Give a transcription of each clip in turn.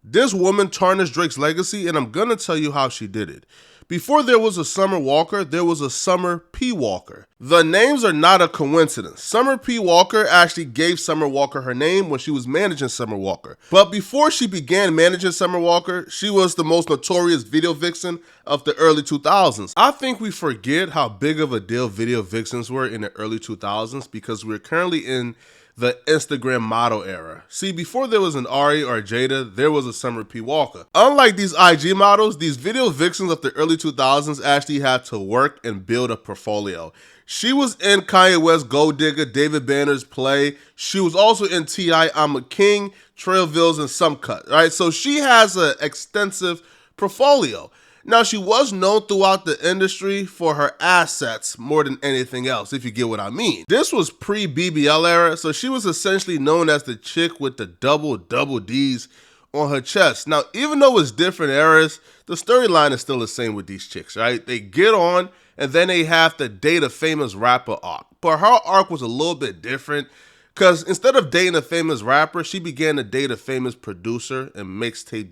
This woman tarnished Drake's legacy, and I'm gonna tell you how she did it. Before there was a Summer Walker, there was a Summer P. Walker. The names are not a coincidence. Summer P. Walker actually gave Summer Walker her name when she was managing Summer Walker. But before she began managing Summer Walker, she was the most notorious video vixen of the early 2000s. I think we forget how big of a deal video vixens were in the early 2000s because we're currently in the Instagram model era. See, before there was an Ari or a Jada, there was a Summer P. Walker. Unlike these IG models, these video vixens of the early 2000s actually had to work and build a portfolio. She was in Kanye West's Gold Digger, David Banner's Play. She was also in T.I. I'm a King, Trailville's, and Some Cut, right? So she has an extensive portfolio. Now, she was known throughout the industry for her assets more than anything else, if you get what I mean. This was pre-BBL era, so she was essentially known as the chick with the double Ds on her chest. Now, even though it's different eras, the storyline is still the same with these chicks, right? They get on, and then they have to date a famous rapper arc. But her arc was a little bit different, because instead of dating a famous rapper, she began to date a famous producer and mixtape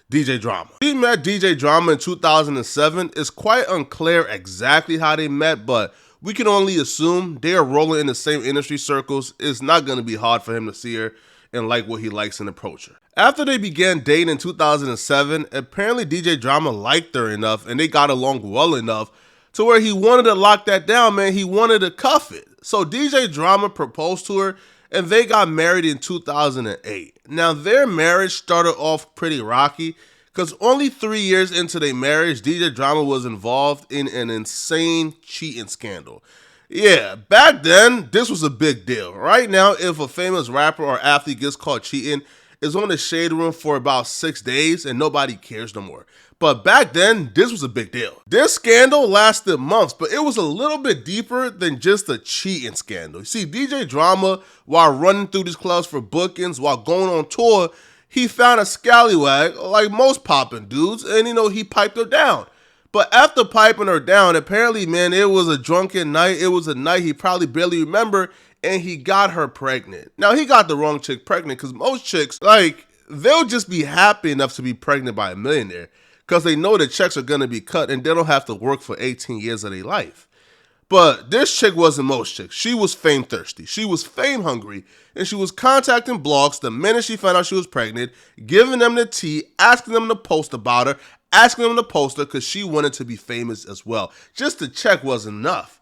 DJ Drama. She met DJ Drama in 2007. It's quite unclear exactly how they met, but we can only assume they are rolling in the same industry circles. It's not going to be hard for him to see her and like what he likes and approach her. After they began dating in 2007, apparently DJ Drama liked her enough and they got along well enough to where he wanted to lock that down, man. He wanted to cuff it. So DJ Drama proposed to her and they got married in 2008. Now, their marriage started off pretty rocky because only 3 years into their marriage, DJ Drama was involved in an insane cheating scandal. Yeah, back then, this was a big deal. Right now, if a famous rapper or athlete gets caught cheating, it's on the shade room for about 6 days and nobody cares no more. But back then, this was a big deal. This scandal lasted months, but it was a little bit deeper than just a cheating scandal. You see, DJ Drama, while running through these clubs for bookings, while going on tour, he found a scallywag, like most poppin' dudes, and he piped her down. But after piping her down, apparently, man, it was a drunken night. It was a night he probably barely remembered, and he got her pregnant. Now, he got the wrong chick pregnant, because most chicks, they'll just be happy enough to be pregnant by a millionaire, because they know the checks are going to be cut and they don't have to work for 18 years of their life. But this chick wasn't most chicks. She was fame thirsty. She was fame hungry. And she was contacting blogs the minute she found out she was pregnant, giving them the tea, asking them to post about her, asking them to post her because she wanted to be famous as well. Just the check wasn't enough.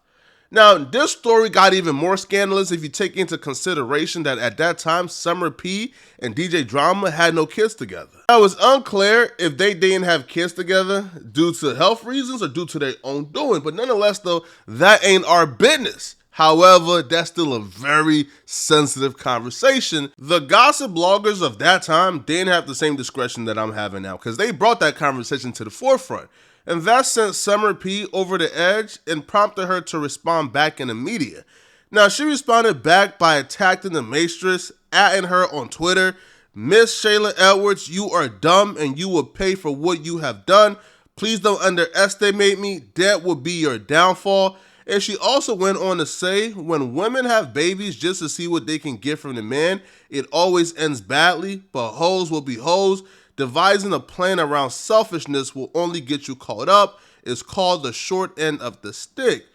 Now, this story got even more scandalous if you take into consideration that at that time, Summer P and DJ Drama had no kids together. Now, it's unclear if they didn't have kids together due to health reasons or due to their own doing, but nonetheless, though, that ain't our business. However, that's still a very sensitive conversation. The gossip bloggers of that time didn't have the same discretion that I'm having now because they brought that conversation to the forefront. And that sent Summer P over the edge and prompted her to respond back in the media. Now, she responded back by attacking the Maestress, atting her on Twitter. Miss Shayla Edwards, you are dumb and you will pay for what you have done. Please don't underestimate me. That will be your downfall. And she also went on to say, when women have babies just to see what they can get from the man, it always ends badly, but hoes will be hoes. Devising a plan around selfishness will only get you caught up. It's called the short end of the stick.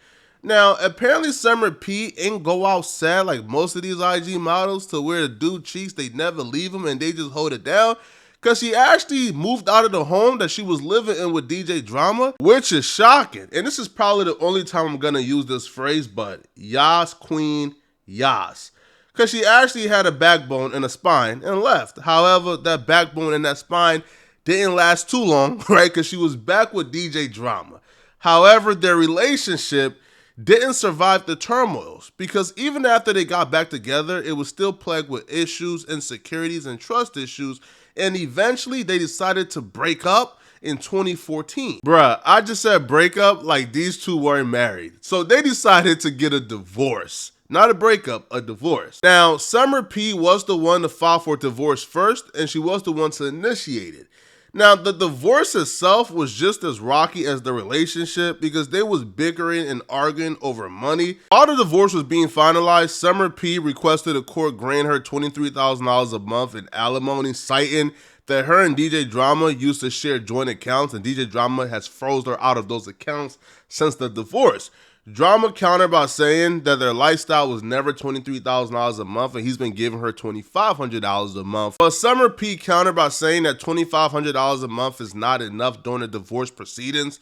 Now, apparently Summer P ain't go out sad like most of these IG models to where the dude cheats, they never leave him and they just hold it down. Because she actually moved out of the home that she was living in with DJ Drama, which is shocking. And this is probably the only time I'm going to use this phrase, but yas, queen, yas. Because she actually had a backbone and a spine and left. However, that backbone and that spine didn't last too long, right? Because she was back with DJ Drama. However, their relationship didn't survive the turmoils because even after they got back together, it was still plagued with issues, insecurities, and trust issues. And eventually, they decided to break up in 2014. Bruh, I just said break up like these two weren't married. So they decided to get a divorce. Not a breakup, a divorce. Now, Summer P was the one to file for divorce first, and she was the one to initiate it. Now, the divorce itself was just as rocky as the relationship because they was bickering and arguing over money. While the divorce was being finalized, Summer P requested a court grant her $23,000 a month in alimony, citing that her and DJ Drama used to share joint accounts, and DJ Drama has froze her out of those accounts since the divorce. Drama countered by saying that their lifestyle was never $23,000 a month and he's been giving her $2,500 a month. But Summer P countered by saying that $2,500 a month is not enough during the divorce proceedings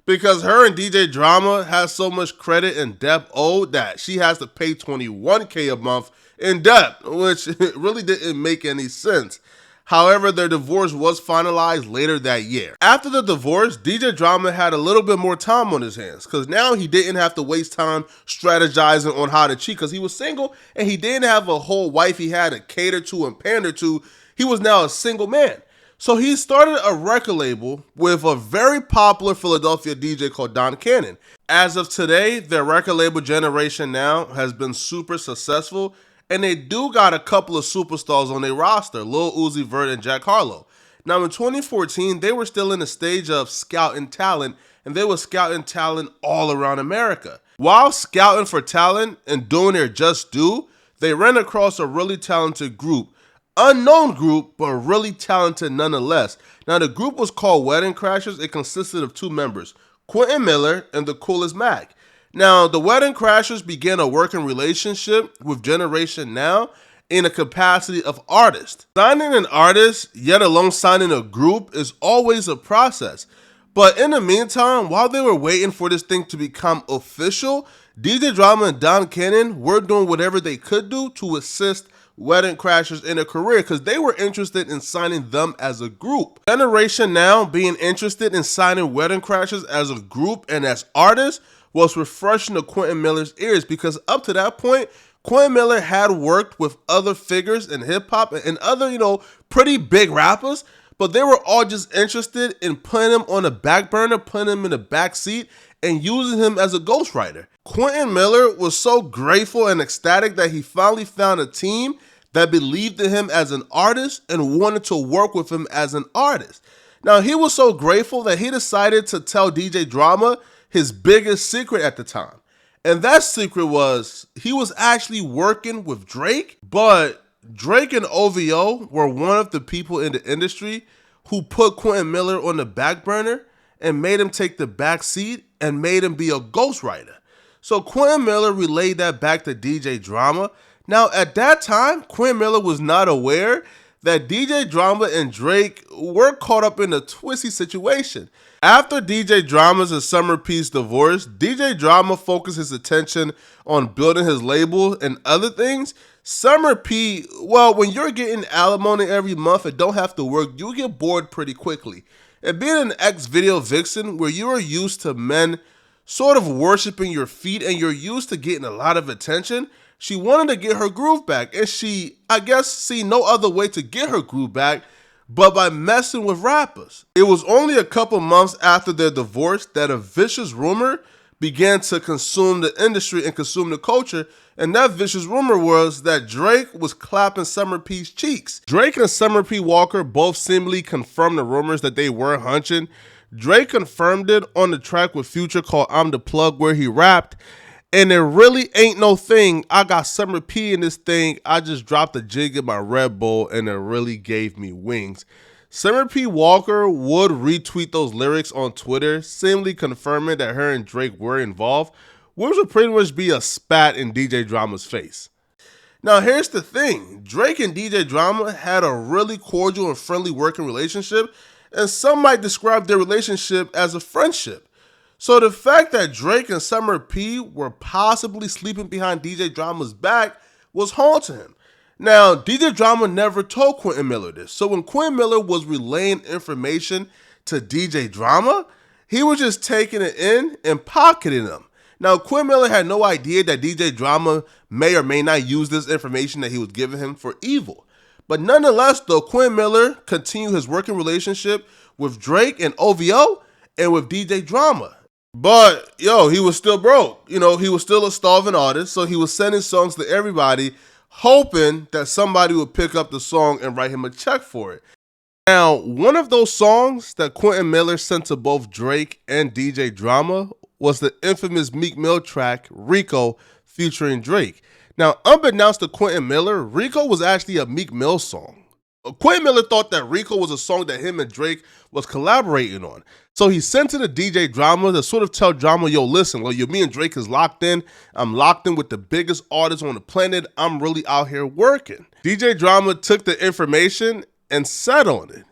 because her and DJ Drama has so much credit and debt owed that she has to pay $21K a month in debt, which really didn't make any sense. However, their divorce was finalized later that year. After the divorce, DJ Drama had a little bit more time on his hands because now he didn't have to waste time strategizing on how to cheat because he was single and he didn't have a whole wife he had to cater to and pander to. He was now a single man. So he started a record label with a very popular Philadelphia DJ called Don Cannon. As of today, their record label Generation Now has been super successful, and they do got a couple of superstars on their roster, Lil Uzi Vert and Jack Harlow. Now in 2014, they were still in the stage of scouting talent, and they were scouting talent all around America. While scouting for talent and doing their just due, they ran across a really talented group. Unknown group, but really talented nonetheless. Now the group was called Wedding Crashers. It consisted of two members, Quentin Miller and the Coolest Mac. Now, the Wedding Crashers began a working relationship with Generation Now in a capacity of artist. Signing an artist, yet alone signing a group, is always a process. But in the meantime, while they were waiting for this thing to become official, DJ Drama and Don Cannon were doing whatever they could do to assist Wedding Crashers in a career because they were interested in signing them as a group. Generation Now being interested in signing Wedding Crashers as a group and as artists was refreshing to Quentin Miller's ears because up to that point, Quentin Miller had worked with other figures in hip hop and other, pretty big rappers, but they were all just interested in putting him on the back burner, putting him in the back seat, and using him as a ghostwriter. Quentin Miller was so grateful and ecstatic that he finally found a team that believed in him as an artist and wanted to work with him as an artist. Now, he was so grateful that he decided to tell DJ Drama his biggest secret at the time. And that secret was he was actually working with Drake, but Drake and OVO were one of the people in the industry who put Quentin Miller on the back burner and made him take the back seat and made him be a ghostwriter. So Quentin Miller relayed that back to DJ Drama. Now, at that time, Quentin Miller was not aware that DJ Drama and Drake were caught up in a twisty situation. After DJ Drama's and Summer P's divorce, DJ Drama focused his attention on building his label and other things. Summer P, well, when you're getting alimony every month and don't have to work, you get bored pretty quickly. And being an ex-video vixen where you are used to men sort of worshiping your feet and you're used to getting a lot of attention, she wanted to get her groove back, and she, I guess, see no other way to get her groove back but by messing with rappers. It was only a couple months after their divorce that a vicious rumor began to consume the industry and consume the culture, and that vicious rumor was that Drake was clapping Summer P's cheeks. Drake and Summer P. Walker both seemingly confirmed the rumors that they were hunching. Drake confirmed it on the track with Future called I'm the Plug, where he rapped, and there really ain't no thing. I got Summer P in this thing. I just dropped a jig in my Red Bull and it really gave me wings. Summer P. Walker would retweet those lyrics on Twitter, seemingly confirming that her and Drake were involved, which would pretty much be a spat in DJ Drama's face. Now, here's the thing. Drake and DJ Drama had a really cordial and friendly working relationship, and some might describe their relationship as a friendship. So the fact that Drake and Summer P were possibly sleeping behind DJ Drama's back was haunting him. Now, DJ Drama never told Quentin Miller this. So when Quentin Miller was relaying information to DJ Drama, he was just taking it in and pocketing them. Now, Quentin Miller had no idea that DJ Drama may or may not use this information that he was giving him for evil. But nonetheless, though, Quentin Miller continued his working relationship with Drake and OVO and with DJ Drama. But, he was still broke. He was still a starving artist, so he was sending songs to everybody, hoping that somebody would pick up the song and write him a check for it. Now, one of those songs that Quentin Miller sent to both Drake and DJ Drama was the infamous Meek Mill track, Rico, featuring Drake. Now, unbeknownst to Quentin Miller, Rico was actually a Meek Mill song. Quentin Miller thought that Rico was a song that him and Drake was collaborating on. So he sent to the DJ Drama to sort of tell Drama, yo, listen, me and Drake is locked in. I'm locked in with the biggest artists on the planet. I'm really out here working. DJ Drama took the information and sat on it.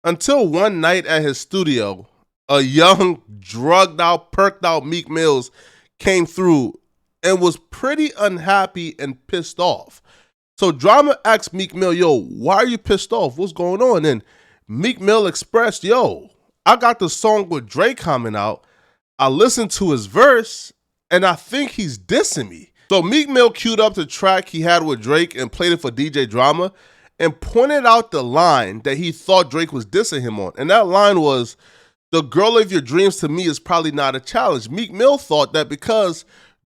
Until one night at his studio, a young, drugged out, perked out Meek Mills came through and was pretty unhappy and pissed off. So Drama asked Meek Mill, yo, why are you pissed off? What's going on? And Meek Mill expressed, yo, I got the song with Drake coming out. I listened to his verse, and I think he's dissing me. So Meek Mill queued up the track he had with Drake and played it for DJ Drama and pointed out the line that he thought Drake was dissing him on. And that line was, the girl of your dreams to me is probably not a challenge. Meek Mill thought that because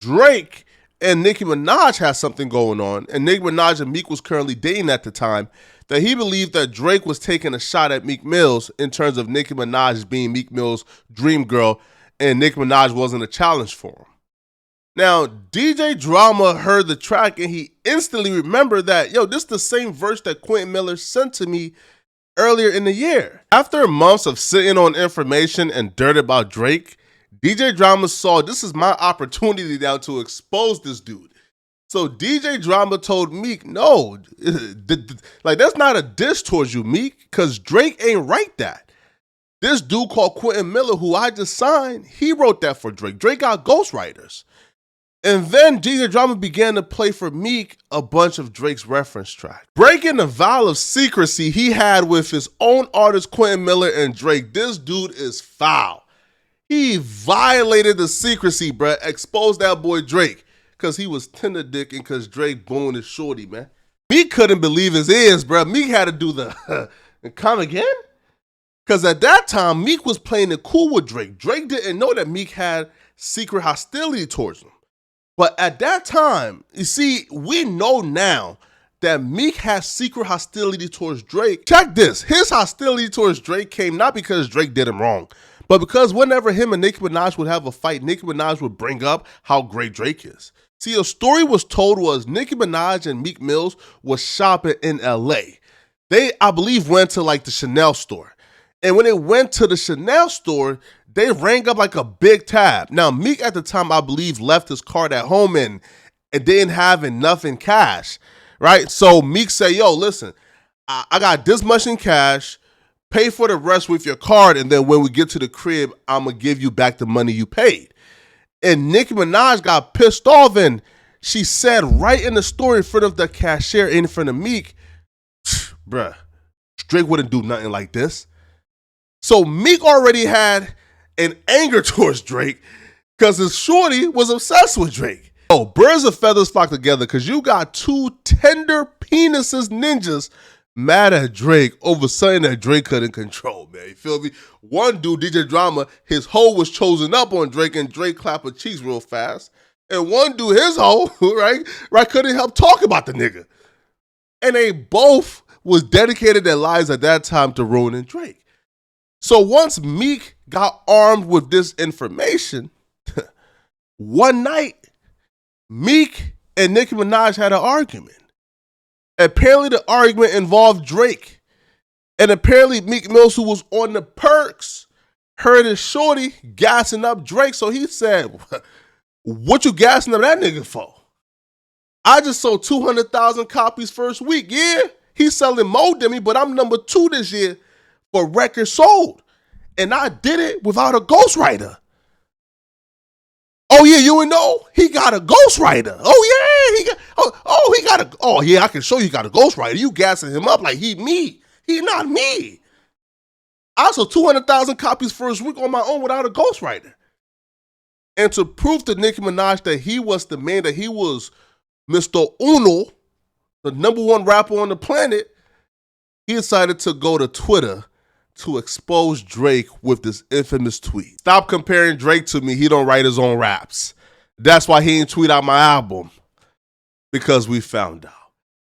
Drake and Nicki Minaj had something going on, and Nicki Minaj and Meek was currently dating at the time, that he believed that Drake was taking a shot at Meek Mills in terms of Nicki Minaj being Meek Mill's dream girl, and Nicki Minaj wasn't a challenge for him. Now, DJ Drama heard the track, and he instantly remembered that, yo, this is the same verse that Quentin Miller sent to me earlier in the year. After months of sitting on information and dirt about Drake, DJ Drama saw this is my opportunity now to expose this dude. So DJ Drama told Meek, no, that's not a diss towards you, Meek, because Drake ain't write that. This dude called Quentin Miller, who I just signed, he wrote that for Drake. Drake got ghostwriters. And then DJ Drama began to play for Meek a bunch of Drake's reference tracks. Breaking the vow of secrecy he had with his own artist Quentin Miller and Drake, this dude is foul. He violated the secrecy, bruh. Exposed that boy Drake because he was tender dicking because Drake boned his shorty, man. Meek couldn't believe his ears, bruh. Meek had to do the come again? Because at that time, Meek was playing it cool with Drake. Drake didn't know that Meek had secret hostility towards him. But at that time, you see, we know now that Meek has secret hostility towards Drake. Check this. His hostility towards Drake came not because Drake did him wrong, but because whenever him and Nicki Minaj would have a fight, Nicki Minaj would bring up how great Drake is. See, a story was told was Nicki Minaj and Meek Mills was shopping in LA. They, I believe, went to like the Chanel store. And when they went to the Chanel store, they rang up like a big tab. Now, Meek at the time, I believe, left his card at home and didn't have enough in cash, right? So Meek said, yo, listen, I got this much in cash. Pay for the rest with your card, and then when we get to the crib, I'm going to give you back the money you paid. And Nicki Minaj got pissed off, and she said right in the story in front of the cashier, in front of Meek, bruh, Drake wouldn't do nothing like this. So Meek already had an anger towards Drake because his shorty was obsessed with Drake. Oh, birds of feathers flock together because you got two tender penises ninjas mad at Drake over something that Drake couldn't control, man. You feel me? One dude, DJ Drama, his hoe was chosen up on Drake, and Drake clapped her cheeks real fast. And one dude, his hoe, right, couldn't help talk about the nigga. And they both was dedicated their lives at that time to ruining Drake. So once Meek got armed with this information, one night, Meek and Nicki Minaj had an argument. Apparently the argument involved Drake. And apparently Meek Mills, who was on the perks, heard his shorty gassing up Drake. So he said, what you gassing up that nigga for? I just sold 200,000 copies first week. Yeah, he's selling more than me, but I'm number 2 this year for records sold. And I did it without a ghostwriter. Oh yeah, you would know he got a ghostwriter. Oh yeah, I can show you got a ghostwriter. You gassing him up like he me. He not me. I sold 200,000 copies first week on my own without a ghostwriter. And to prove to Nicki Minaj that he was the man, that he was Mr. Uno, the #1 rapper on the planet, he decided to go to Twitter to expose Drake with this infamous tweet. Stop comparing Drake to me. He don't write his own raps. That's why he ain't tweet out my album. Because we found out.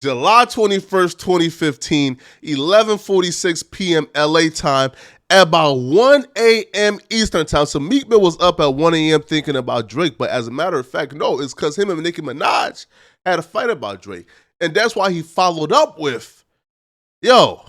July 21st, 2015, 11:46 p.m. LA time, at about 1 a.m. Eastern time. So Meek Mill was up at 1 a.m. thinking about Drake, but as a matter of fact, no, it's because him and Nicki Minaj had a fight about Drake. And that's why he followed up with, yo,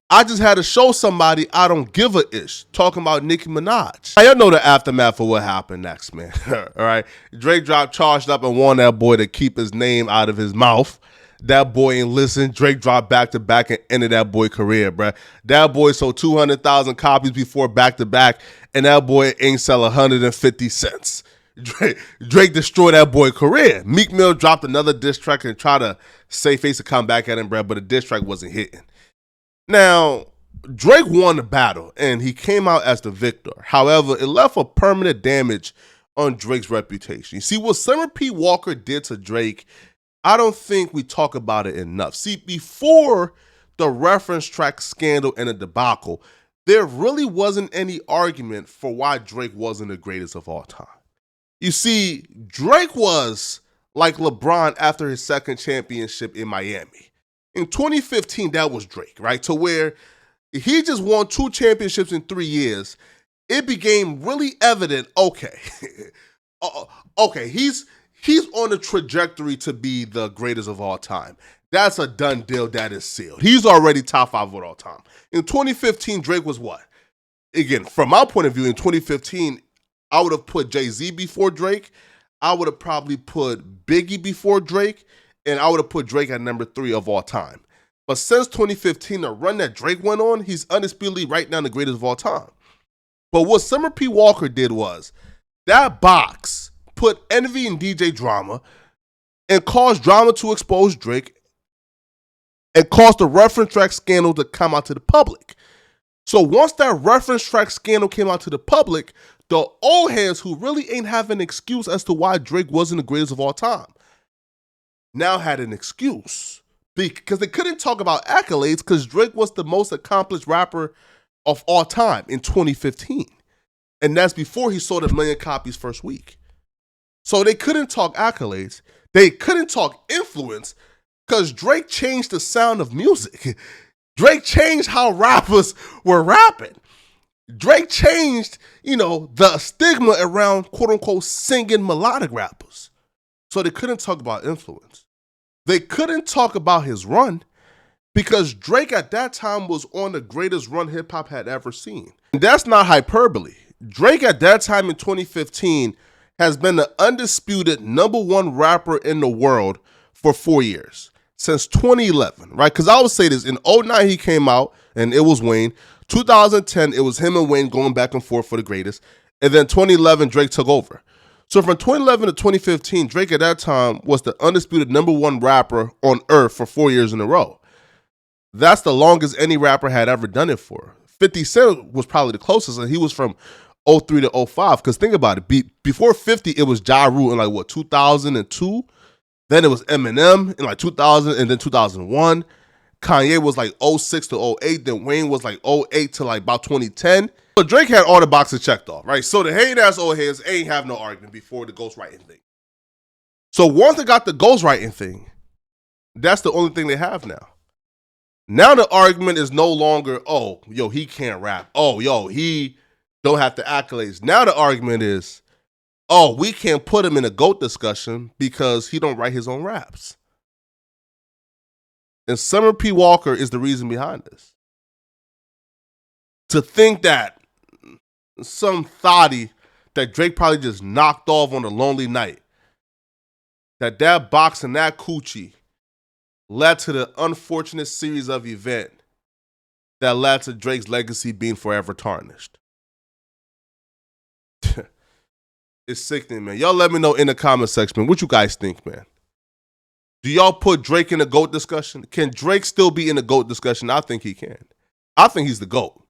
I just had to show somebody I don't give a ish, talking about Nicki Minaj. Now, y'all know the aftermath of what happened next, man. All right. Drake dropped Charged Up and warned that boy to keep his name out of his mouth. That boy ain't listen. Drake dropped back to back and ended that boy career, bruh. That boy sold 200,000 copies before back to back, and that boy ain't sell 150 cents. Drake destroyed that boy career. Meek Mill dropped another diss track and tried to save face to come back at him, bruh, but the diss track wasn't hitting. Now, Drake won the battle, and he came out as the victor. However, it left a permanent damage on Drake's reputation. You see, what Summer P. Walker did to Drake, I don't think we talk about it enough. See, before the reference track scandal and the debacle, there really wasn't any argument for why Drake wasn't the greatest of all time. You see, Drake was like LeBron after his second championship in Miami. In 2015, that was Drake, right? To where he just won 2 championships in 3 years. It became really evident, okay, he's on a trajectory to be the greatest of all time. That's a done deal. That is sealed. He's already top 5 of all time. In 2015, Drake was what? Again, from my point of view, in 2015, I would have put Jay-Z before Drake. I would have probably put Biggie before Drake. And I would have put Drake at number 3 of all time. But since 2015, the run that Drake went on, he's undisputedly right now the greatest of all time. But what Summer P. Walker did was, that box put envy and DJ drama and caused drama to expose Drake and caused the reference track scandal to come out to the public. So once that reference track scandal came out to the public, the old heads who really ain't have an excuse as to why Drake wasn't the greatest of all time now had an excuse. Because they couldn't talk about accolades because Drake was the most accomplished rapper of all time in 2015. And that's before he sold 1 million copies first week. So they couldn't talk accolades. They couldn't talk influence because Drake changed the sound of music. Drake changed how rappers were rapping. Drake changed, the stigma around quote unquote singing melodic rappers. So they couldn't talk about influence. They couldn't talk about his run because Drake at that time was on the greatest run hip hop had ever seen. And that's not hyperbole. Drake at that time in 2015 has been the undisputed #1 rapper in the world for 4 years, since 2011, right? Because I would say this, in 2009 he came out and it was Wayne. 2010, it was him and Wayne going back and forth for the greatest. And then 2011, Drake took over. So from 2011 to 2015, Drake at that time was the undisputed #1 rapper on earth for 4 years in a row. That's the longest any rapper had ever done it for. 50 Cent was probably the closest, and he was from 03 to 05. Because think about it, before 50, it was Ja Rule in 2002. Then it was Eminem in 2000 and then 2001. Kanye was 06 to 08. Then Wayne was 08 to about 2010. So Drake had all the boxes checked off, right? So the hating-ass old heads ain't have no argument before the ghostwriting thing. So once they got the ghostwriting thing, that's the only thing they have now. Now the argument is no longer, oh, yo, he can't rap. Oh, yo, he don't have the accolades. Now the argument is, oh, we can't put him in a GOAT discussion because he don't write his own raps. And Summer P. Walker is the reason behind this. To think that some thotty that Drake probably just knocked off on a lonely night, that box and that coochie led to the unfortunate series of events that led to Drake's legacy being forever tarnished. It's sickening, man. Y'all let me know in the comment section, man, what you guys think, man. Do y'all put Drake in the GOAT discussion? Can Drake still be in the GOAT discussion? I think he can. I think he's the GOAT.